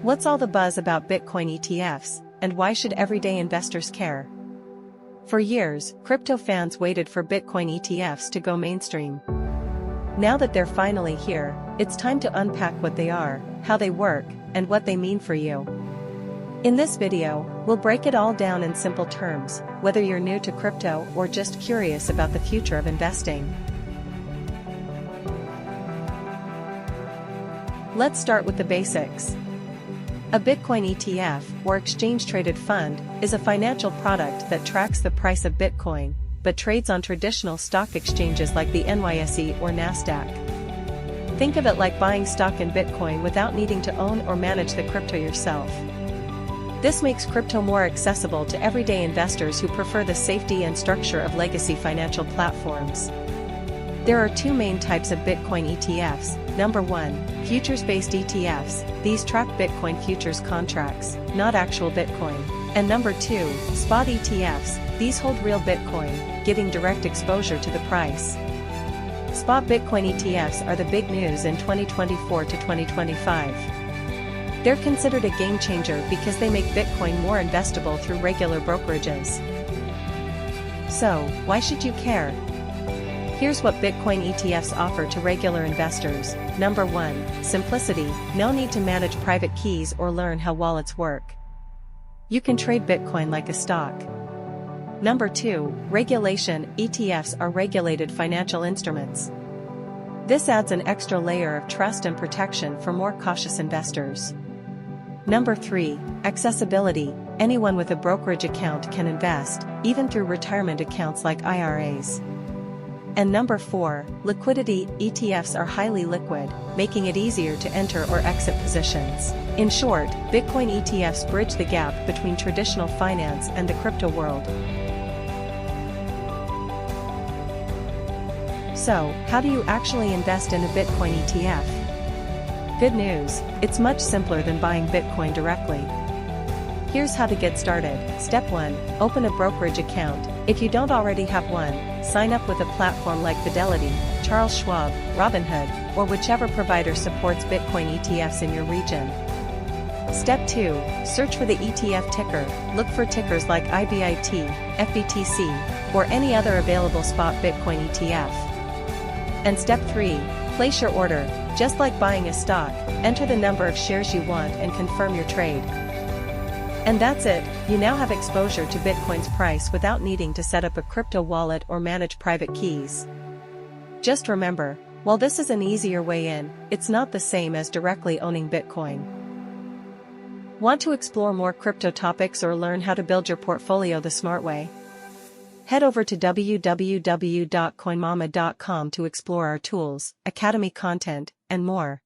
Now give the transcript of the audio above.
What's all the buzz about Bitcoin ETFs, and why should everyday investors care? For years, crypto fans waited for Bitcoin ETFs to go mainstream. Now that they're finally here, it's time to unpack what they are, how they work, and what they mean for you. In this video, we'll break it all down in simple terms, whether you're new to crypto or just curious about the future of investing. Let's start with the basics. A Bitcoin ETF, or exchange-traded fund, is a financial product that tracks the price of Bitcoin, but trades on traditional stock exchanges like the NYSE or Nasdaq. Think of it like buying stock in Bitcoin without needing to own or manage the crypto yourself. This makes crypto more accessible to everyday investors who prefer the safety and structure of legacy financial platforms. There are two main types of Bitcoin ETFs. Number 1, futures-based ETFs. These track Bitcoin futures contracts, not actual Bitcoin. And number 2, spot ETFs. These hold real Bitcoin, giving direct exposure to the price. Spot Bitcoin ETFs are the big news in 2024 to 2025. They're considered a game changer because they make Bitcoin more investable through regular brokerages. So, why should you care? Here's what Bitcoin ETFs offer to regular investors. Number 1, simplicity. No need to manage private keys or learn how wallets work. You can trade Bitcoin like a stock. Number 2, regulation. ETFs are regulated financial instruments. This adds an extra layer of trust and protection for more cautious investors. Number 3, accessibility. Anyone with a brokerage account can invest, even through retirement accounts like IRAs. And number 4, liquidity. ETFs are highly liquid, making it easier to enter or exit positions. In short, Bitcoin ETFs bridge the gap between traditional finance and the crypto world. So, how do you actually invest in a Bitcoin ETF? Good news, it's much simpler than buying Bitcoin directly. Here's how to get started. Step 1, open a brokerage account. If you don't already have one, sign up with a platform like Fidelity, Charles Schwab, Robinhood, or whichever provider supports Bitcoin ETFs in your region. Step 2, search for the ETF ticker. Look for tickers like IBIT, FBTC, or any other available spot Bitcoin ETF. And step 3, place your order. Just like buying a stock, enter the number of shares you want and confirm your trade. And that's it, you now have exposure to Bitcoin's price without needing to set up a crypto wallet or manage private keys. Just remember, while this is an easier way in, it's not the same as directly owning Bitcoin. Want to explore more crypto topics or learn how to build your portfolio the smart way? Head over to www.coinmama.com to explore our tools, academy content, and more.